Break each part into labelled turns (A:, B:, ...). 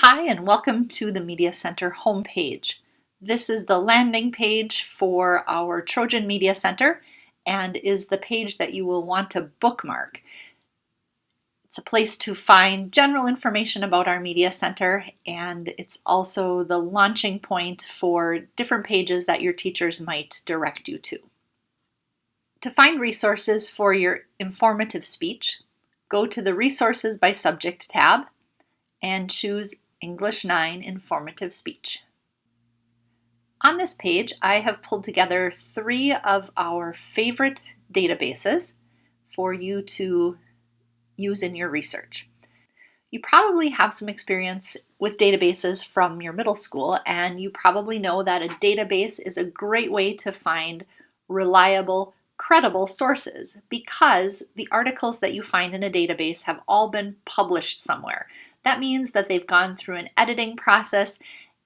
A: Hi, and welcome to the Media Center homepage. This is the landing page for our Trojan Media Center and is the page that you will want to bookmark. It's a place to find general information about our Media Center, and it's also the launching point for different pages that your teachers might direct you to. To find resources for your informative speech, go to the Resources by Subject tab and choose English 9 Informative Speech. On this page, I have pulled together 3 of our favorite databases for you to use in your research. You probably have some experience with databases from your middle school, and you probably know that a database is a great way to find reliable, credible sources because the articles that you find in a database have all been published somewhere. That means that they've gone through an editing process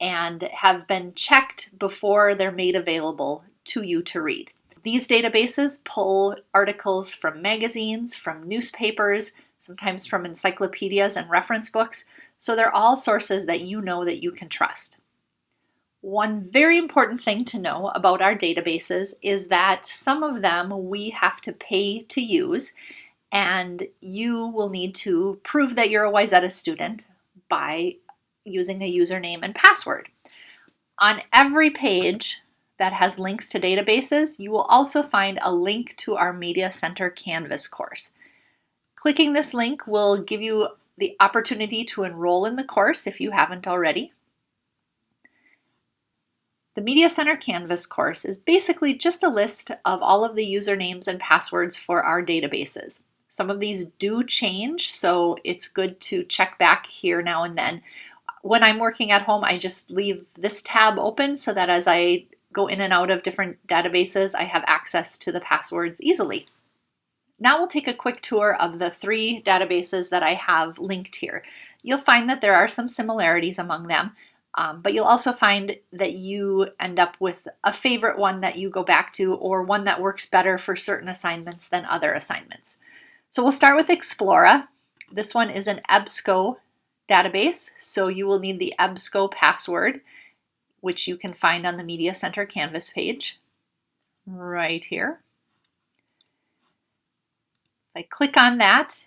A: and have been checked before they're made available to you to read. These databases pull articles from magazines, from newspapers, sometimes from encyclopedias and reference books, so they're all sources that you know that you can trust. One very important thing to know about our databases is that some of them we have to pay to use, and you will need to prove that you're a Wayzata student by using a username and password. On every page that has links to databases, you will also find a link to our Media Center Canvas course. Clicking this link will give you the opportunity to enroll in the course if you haven't already. The Media Center Canvas course is basically just a list of all of the usernames and passwords for our databases. Some of these do change, so it's good to check back here now and then. When I'm working at home, I just leave this tab open so that as I go in and out of different databases, I have access to the passwords easily. Now we'll take a quick tour of the 3 databases that I have linked here. You'll find that there are some similarities among them, but you'll also find that you end up with a favorite one that you go back to or one that works better for certain assignments than other assignments. So we'll start with Explora. This one is an EBSCO database, so you will need the EBSCO password, which you can find on the Media Center Canvas page right here. If I click on that,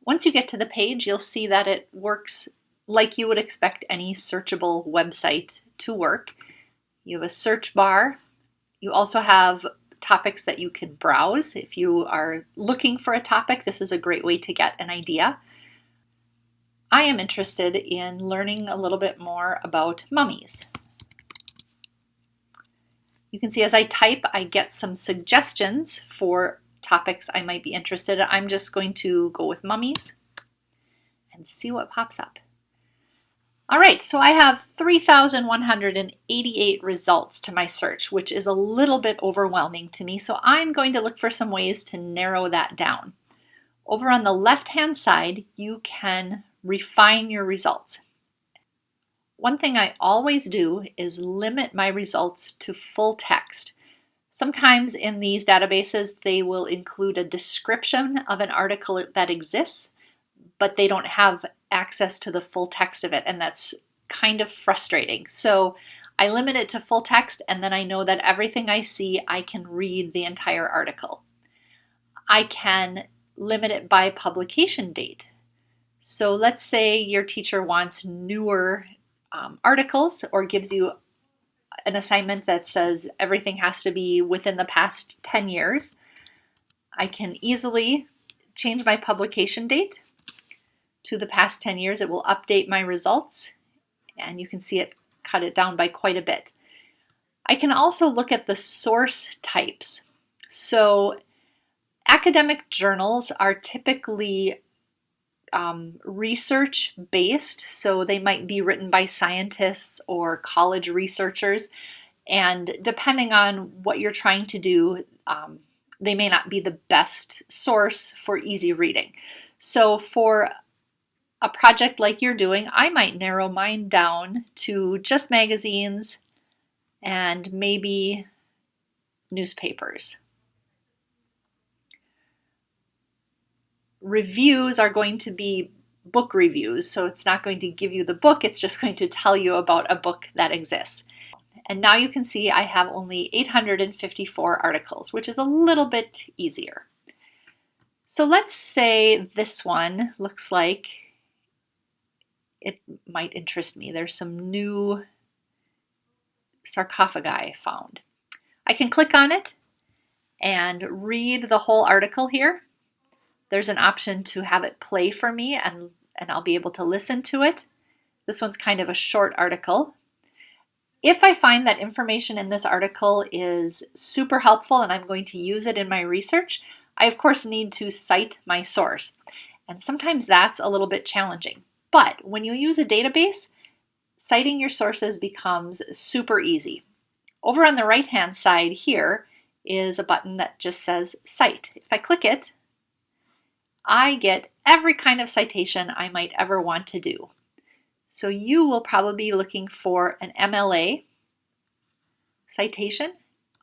A: once you get to the page, you'll see that it works like you would expect any searchable website to work. You have a search bar. You also have topics that you can browse. If you are looking for a topic, this is a great way to get an idea. I am interested in learning a little bit more about mummies. You can see as I type, I get some suggestions for topics I might be interested in. I'm just going to go with mummies and see what pops up. All right, so I have 3,188 results to my search, which is a little bit overwhelming to me, so I'm going to look for some ways to narrow that down. Over on the left-hand side, you can refine your results. One thing I always do is limit my results to full text. Sometimes in these databases, they will include a description of an article that exists, but they don't have access to the full text of it, and that's kind of frustrating. So I limit it to full text, and then I know that everything I see, I can read the entire article. I can limit it by publication date. So let's say your teacher wants newer articles or gives you an assignment that says everything has to be within the past 10 years. I can easily change my publication date to the past 10 years. It will update my results, and you can see it cut it down by quite a bit. I can also look at the source types. So academic journals are typically research-based, so they might be written by scientists or college researchers, and depending on what you're trying to do, they may not be the best source for easy reading. So for a project like you're doing, I might narrow mine down to just magazines and maybe newspapers. Reviews are going to be book reviews. So it's not going to give you the book, it's just going to tell you about a book that exists. And now you can see I have only 854 articles, which is a little bit easier. So let's say this one looks like it might interest me. There's some new sarcophagi found. I can click on it and read the whole article here. There's an option to have it play for me and I'll be able to listen to it. This one's kind of a short article. If I find that information in this article is super helpful and I'm going to use it in my research, I of course need to cite my source. And sometimes that's a little bit challenging. But when you use a database, citing your sources becomes super easy. Over on the right-hand side here is a button that just says Cite. If I click it, I get every kind of citation I might ever want to do. So you will probably be looking for an MLA citation.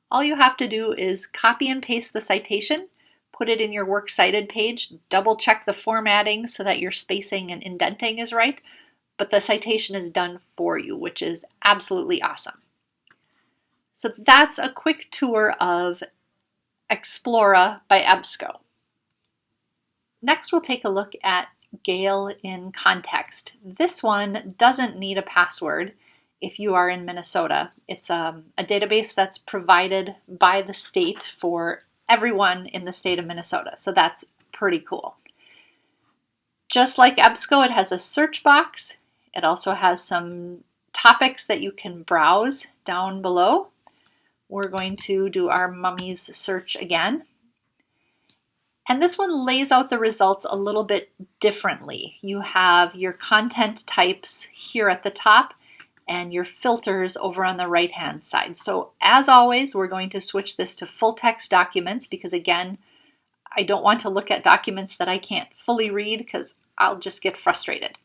A: All you have to do is copy and paste the citation, put it in your Works Cited page, double check the formatting so that your spacing and indenting is right, but the citation is done for you, which is absolutely awesome. So that's a quick tour of Explora by EBSCO. Next, we'll take a look at Gale in Context. This one doesn't need a password if you are in Minnesota. It's a database that's provided by the state for everyone in the state of Minnesota, so that's pretty cool. Just like EBSCO, it has a search box. It also has some topics that you can browse down below. We're going to do our mummies search again. And this one lays out the results a little bit differently. You have your content types here at the top and your filters over on the right-hand side. So as always, we're going to switch this to full text documents because again, I don't want to look at documents that I can't fully read because I'll just get frustrated.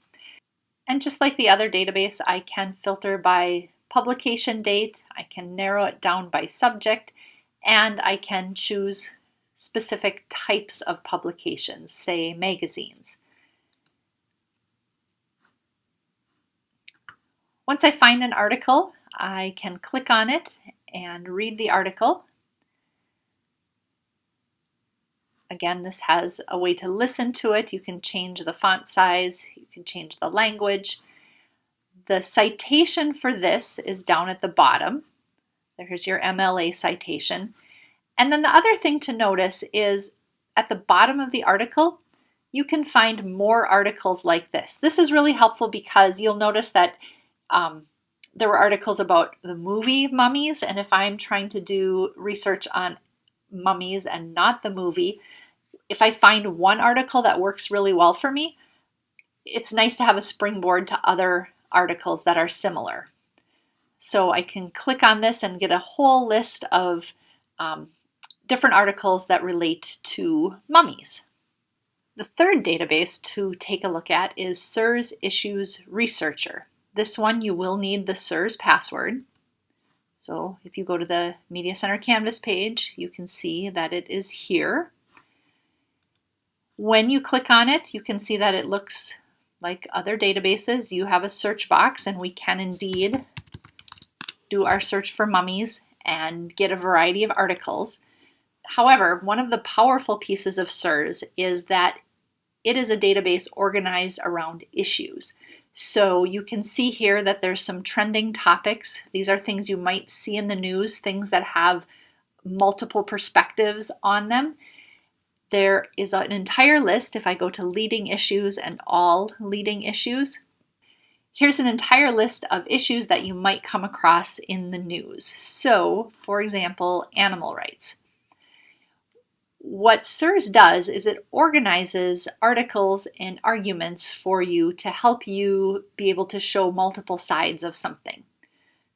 A: And just like the other database, I can filter by publication date, I can narrow it down by subject, and I can choose specific types of publications, say magazines. Once I find an article, I can click on it and read the article. Again, this has a way to listen to it. You can change the font size, you can change the language. The citation for this is down at the bottom. There's your MLA citation. And then the other thing to notice is at the bottom of the article, you can find more articles like this. This is really helpful because you'll notice that there were articles about the movie Mummies, and if I'm trying to do research on mummies and not the movie, if I find one article that works really well for me, it's nice to have a springboard to other articles that are similar. So I can click on this and get a whole list of different articles that relate to mummies. The third database to take a look at is SIRS Issues Researcher. This one you will need the SIRS password. So if you go to the Media Center Canvas page, you can see that it is here. When you click on it, you can see that it looks like other databases. You have a search box, and we can indeed do our search for mummies and get a variety of articles. However, one of the powerful pieces of SIRS is that it is a database organized around issues. So you can see here that there's some trending topics. These are things you might see in the news, things that have multiple perspectives on them. There is an entire list. If I go to leading issues and all leading issues, here's an entire list of issues that you might come across in the news. So, for example, animal rights. What SIRS does is it organizes articles and arguments for you to help you be able to show multiple sides of something.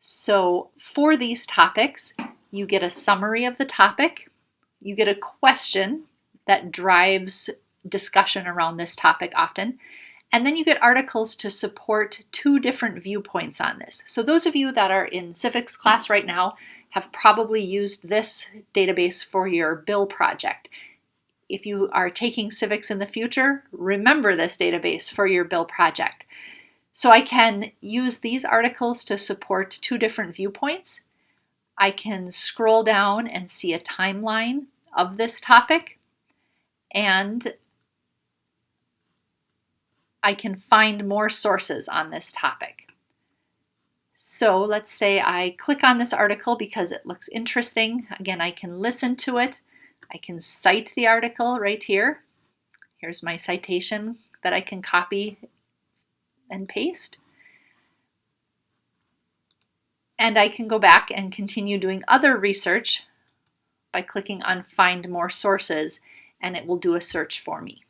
A: So for these topics, you get a summary of the topic, you get a question that drives discussion around this topic often, and then you get articles to support two different viewpoints on this. So those of you that are in civics class right now have probably used this database for your bill project. if you are taking civics in the future, remember this database for your bill project. So I can use these articles to support two different viewpoints. I can scroll down and see a timeline of this topic, and I can find more sources on this topic. So let's say I click on this article because it looks interesting. Again, I can listen to it. I can cite the article right here. Here's my citation that I can copy and paste. And I can go back and continue doing other research by clicking on Find More Sources, and it will do a search for me.